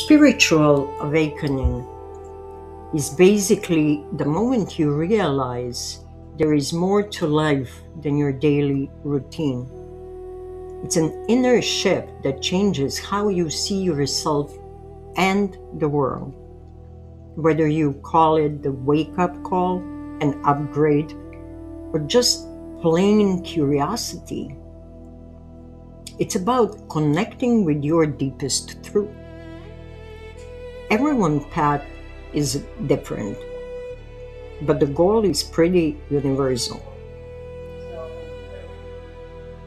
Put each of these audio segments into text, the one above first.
Spiritual awakening is basically the moment you realize there is more to life than your daily routine. It's an inner shift that changes how you see yourself and the world. Whether you call it the wake-up call, an upgrade, or just plain curiosity, it's about connecting with your deepest truth. Everyone's path is different, but the goal is pretty universal.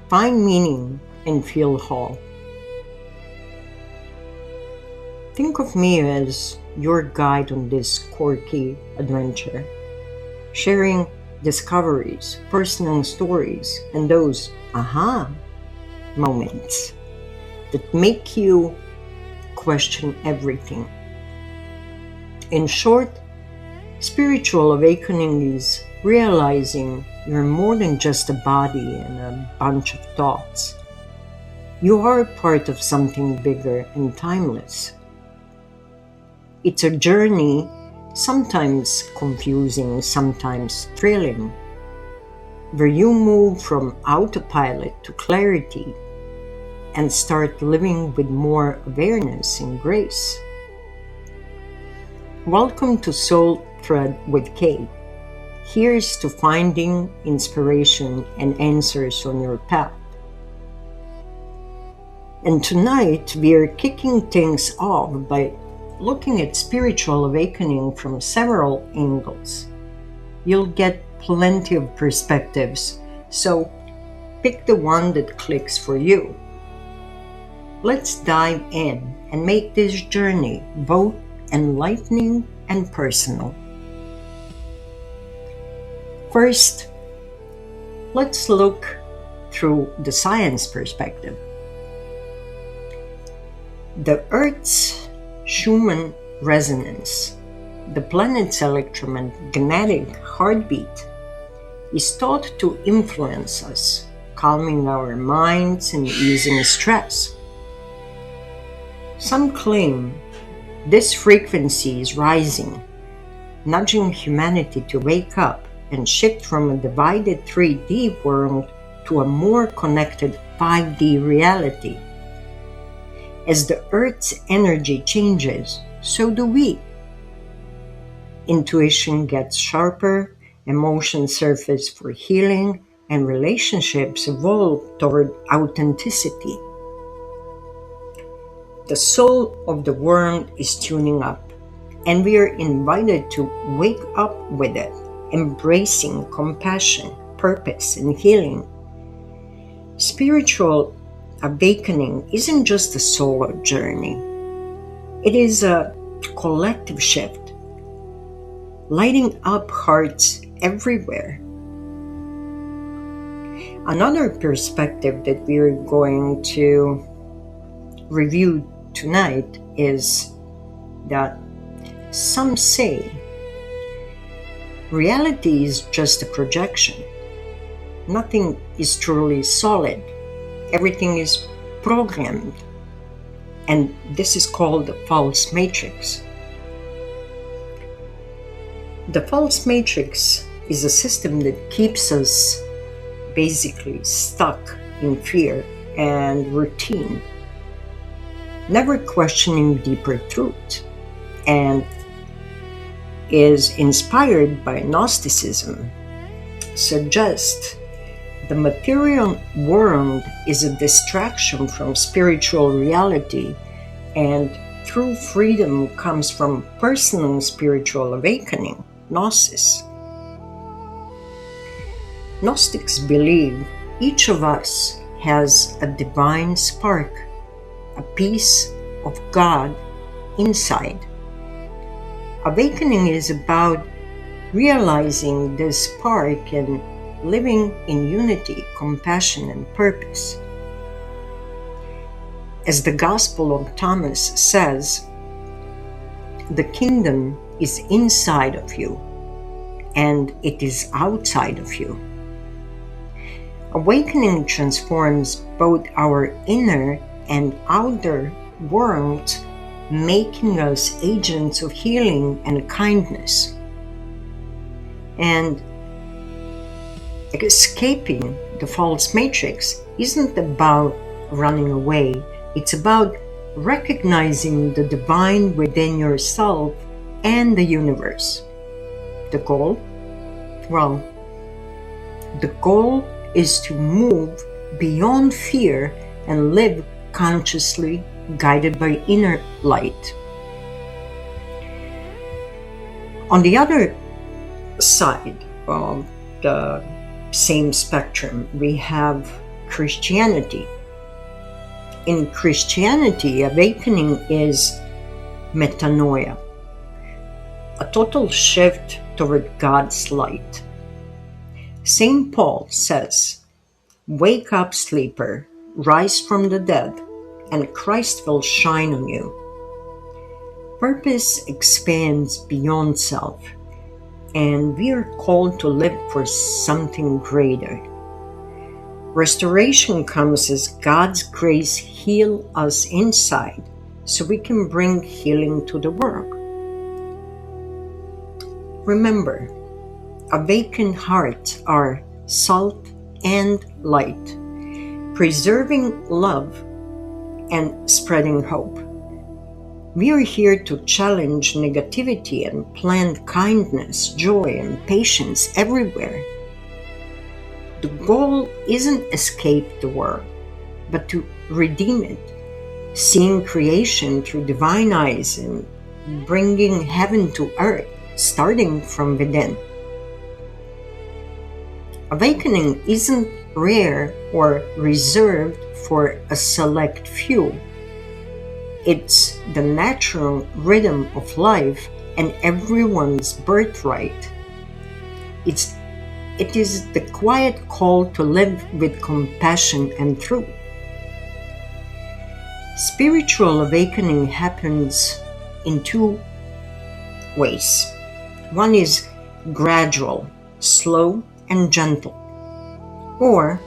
Find meaning and feel whole. Think of me as your guide on this quirky adventure, sharing discoveries, personal stories, and those aha moments that make you question everything. In short, spiritual awakening is realizing you're more than just a body and a bunch of thoughts. You are part of something bigger and timeless. It's a journey, sometimes confusing, sometimes thrilling, where you move from autopilot to clarity and start living with more awareness and grace. Welcome to Soul Thread with Kay. Here's to finding inspiration and answers on your path. And tonight we are kicking things off by looking at spiritual awakening from several angles. You'll get plenty of perspectives, so pick the one that clicks for you. Let's dive in and make this journey both enlightening and personal. First, let's look through the science perspective. The Earth's Schumann resonance, the planet's electromagnetic heartbeat, is thought to influence us, calming our minds and easing stress. Some claim this frequency is rising, nudging humanity to wake up and shift from a divided 3D world to a more connected 5D reality. As the Earth's energy changes, so do we. Intuition gets sharper, emotions surface for healing, and relationships evolve toward authenticity. The soul of the world is tuning up, and we are invited to wake up with it, embracing compassion, purpose, and healing. Spiritual awakening isn't just a solo journey. It is a collective shift, lighting up hearts everywhere. Another perspective that we're going to review tonight is that some say reality is just a projection. Nothing is truly solid. Everything is programmed. And this is called the false matrix. The false matrix is a system that keeps us basically stuck in fear and routine, never questioning deeper truth, and is inspired by Gnosticism, suggests the material world is a distraction from spiritual reality, and true freedom comes from personal spiritual awakening, Gnosis. Gnostics believe each of us has a divine spark, a piece of God inside. Awakening is about realizing this spark and living in unity, compassion, and purpose. As the Gospel of Thomas says, the kingdom is inside of you, and it is outside of you. Awakening transforms both our inner and outer worlds making us agents of healing and kindness. And escaping the false matrix isn't about running away, it's about recognizing the divine within yourself and the universe. The goal? Well, the goal is to move beyond fear and live consciously, guided by inner light. On the other side of the same spectrum, we have Christianity. In Christianity, awakening is metanoia, a total shift toward God's light. St. Paul says, "Wake up, sleeper, rise from the dead, and Christ will shine on you." Purpose expands beyond self, and we are called to live for something greater. Restoration comes as God's grace heals us inside so we can bring healing to the world. Remember, awakened hearts are salt and light, preserving love and spreading hope. We are here to challenge negativity and plant kindness, joy, and patience everywhere. The goal isn't escape the world, but to redeem it, seeing creation through divine eyes and bringing heaven to earth, starting from within. Awakening isn't rare or reserved for a select few. It's the natural rhythm of life and everyone's birthright. It is the quiet call to live with compassion and truth. Spiritual awakening happens in two ways. One is gradual, slow, and gentle, or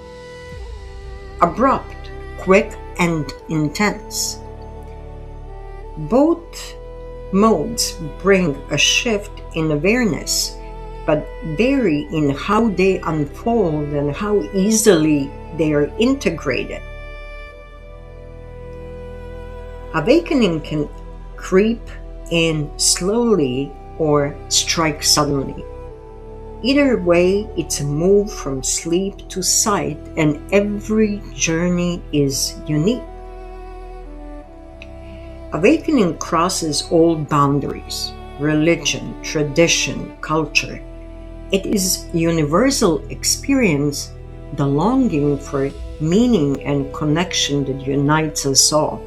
abrupt, quick, and intense. Both modes bring a shift in awareness, but vary in how they unfold and how easily they are integrated. Awakening can creep in slowly or strike suddenly. Either way, it's a move from sleep to sight, and every journey is unique. Awakening crosses all boundaries: religion, tradition, culture. It is universal experience, the longing for meaning and connection that unites us all.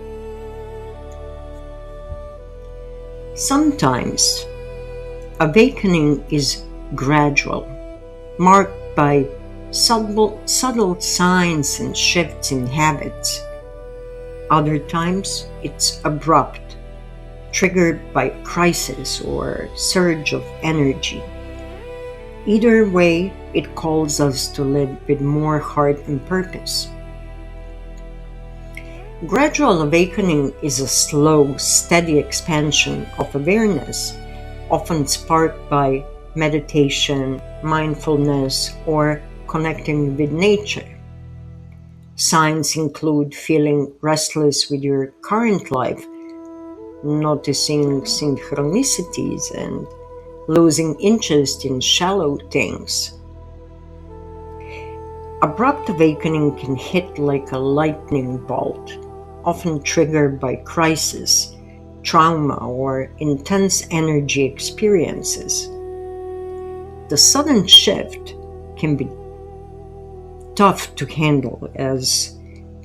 Sometimes awakening is gradual, marked by subtle signs and shifts in habits. Other times it's abrupt, triggered by crisis or surge of energy. Either way, it calls us to live with more heart and purpose. Gradual awakening is a slow, steady expansion of awareness, often sparked by meditation, mindfulness, or connecting with nature. Signs include feeling restless with your current life, noticing synchronicities, and losing interest in shallow things. Abrupt awakening can hit like a lightning bolt, often triggered by crisis, trauma, or intense energy experiences. The sudden shift can be tough to handle as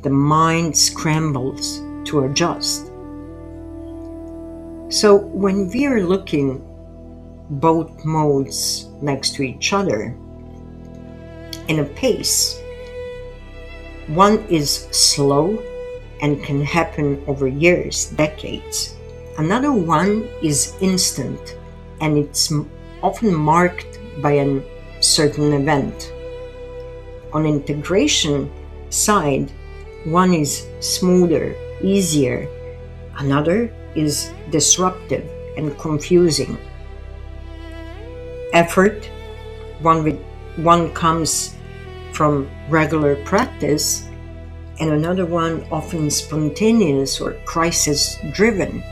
the mind scrambles to adjust. So when we are looking both modes next to each other in a pace, one is slow and can happen over years, decades. Another one is instant, and it's often marked by a certain event. On integration side, one is smoother, easier. Another is disruptive and confusing. Effort, one comes from regular practice, and another one often spontaneous or crisis driven.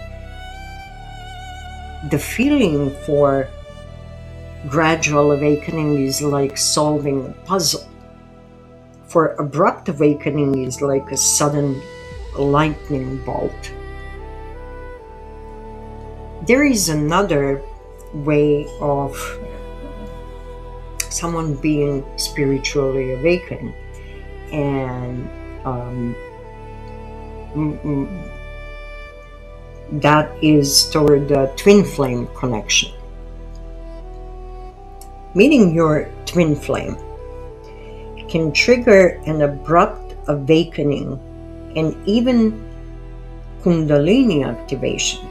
The feeling for gradual awakening is like solving a puzzle. For abrupt awakening is like a sudden lightning bolt. There is another way of someone being spiritually awakened, and um, that is toward the twin flame connection. Meeting your twin flame can trigger an abrupt awakening and even Kundalini activation,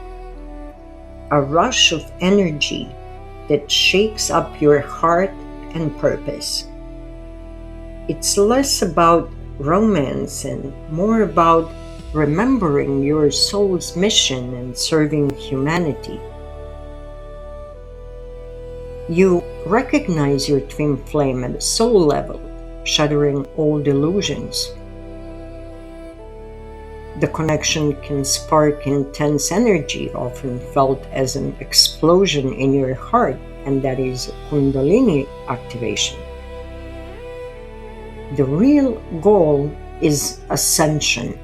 a rush of energy that shakes up your heart and purpose. It's less about romance and more about remembering your soul's mission and serving humanity. You recognize your twin flame at a soul level, shattering all delusions. The connection can spark intense energy, often felt as an explosion in your heart, and that is Kundalini activation. The real goal is ascension,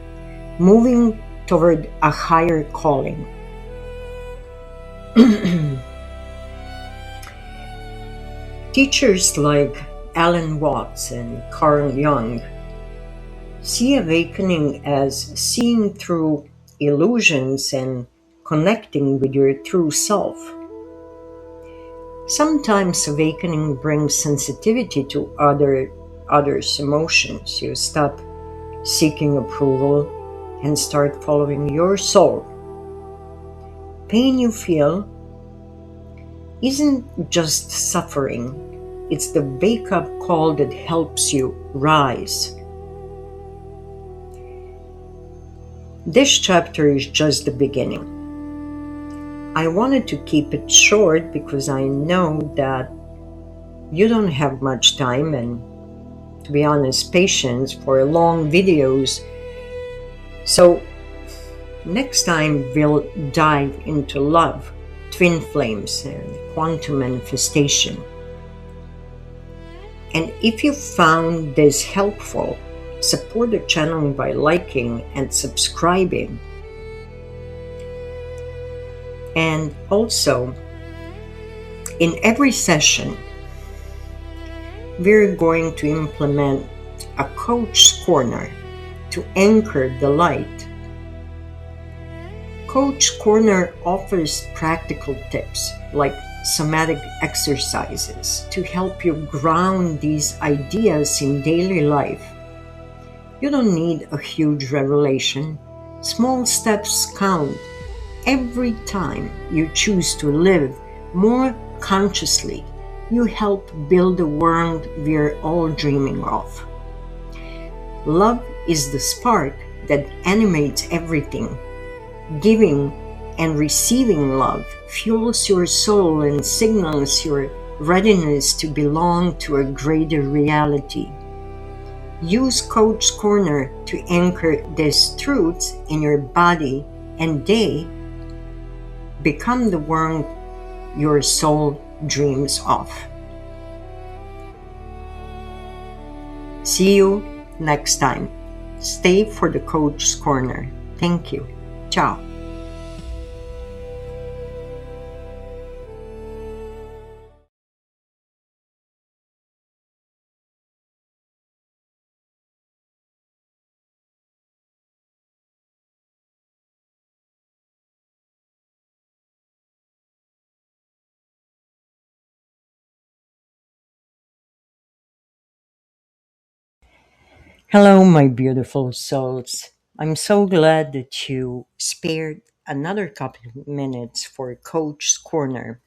moving toward a higher calling. Teachers like Alan Watts and Carl Jung see awakening as seeing through illusions and connecting with your true self. Sometimes awakening brings sensitivity to others' emotions. You stop seeking approval and start following your soul. Pain you feel isn't just suffering, it's the wake-up call that helps you rise. This chapter is just the beginning. I wanted to keep it short because I know that you don't have much time and, to be honest, patience for long videos. So next time we'll dive into love, twin flames, and quantum manifestation. And if you found this helpful, support the channel by liking and subscribing. And also, in every session, we're going to implement a coach corner to anchor the light. Coach Corner offers practical tips like somatic exercises to help you ground these ideas in daily life. You don't need a huge revelation. Small steps count. Every time you choose to live more consciously, you help build the world we're all dreaming of. Love is the spark that animates everything. Giving and receiving love fuels your soul and signals your readiness to belong to a greater reality. Use Coach Corner to anchor these truths in your body and day. Become the world your soul dreams of. See you next time. Stay for the Coach Corner. Thank you. Ciao. Hello, my beautiful souls. I'm so glad that you spared another couple of minutes for Coach's Corner.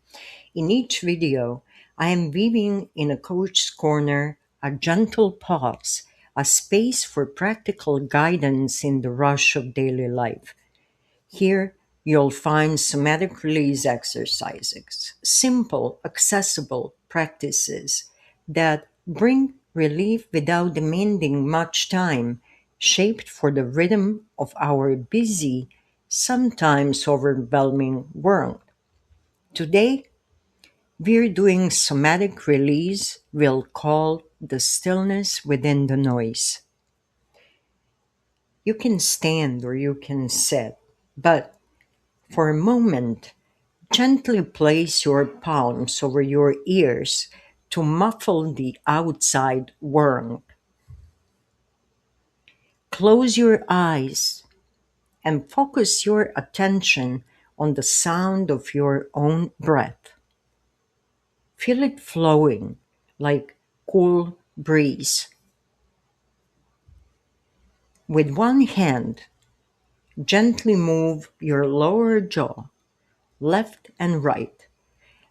In each video, I am weaving in a Coach's Corner a gentle pause, a space for practical guidance in the rush of daily life. Here, You'll find somatic release exercises, simple, accessible practices that bring relief without demanding much time, shaped for the rhythm of our busy, sometimes overwhelming world. Today, we're doing somatic release we'll call the stillness within the noise. You can stand or you can sit, but for a moment, gently place your palms over your ears to muffle the outside world. Close your eyes and focus your attention on the sound of your own breath. Feel it flowing like cool breeze. With one hand, gently move your lower jaw left and right.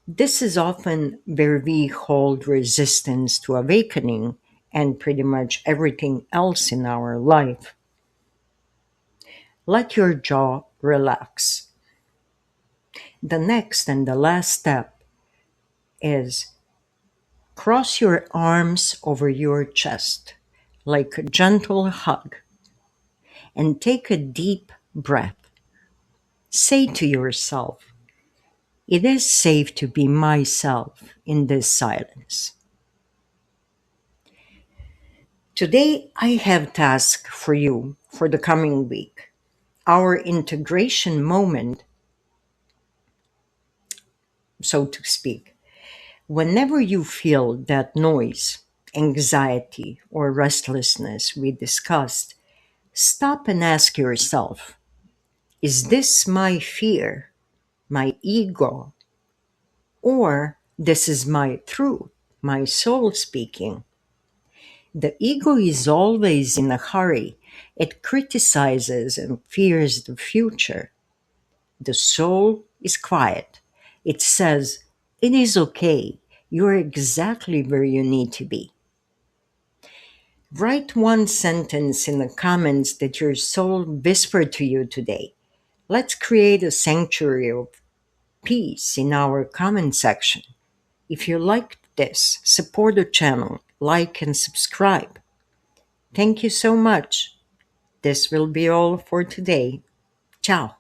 This is often where we hold resistance to awakening and pretty much everything else in our life. Let your jaw relax. The next and the last step is cross your arms over your chest like a gentle hug and take a deep breath. Say to yourself, it is safe to be myself in this silence. Today, I have tasks for you for the coming week. Our integration moment, so to speak. Whenever you feel that noise, anxiety, or restlessness we discussed, stop and ask yourself, is this my fear, my ego, or this is my truth, my soul speaking? The ego is always in a hurry. It criticizes and fears the future. The soul is quiet. It says, it is okay. You're exactly where you need to be. Write one sentence in the comments that your soul whispered to you today. Let's create a sanctuary of peace in our comment section. If you liked this, support the channel, like and subscribe. Thank you so much. This will be all for today. Ciao.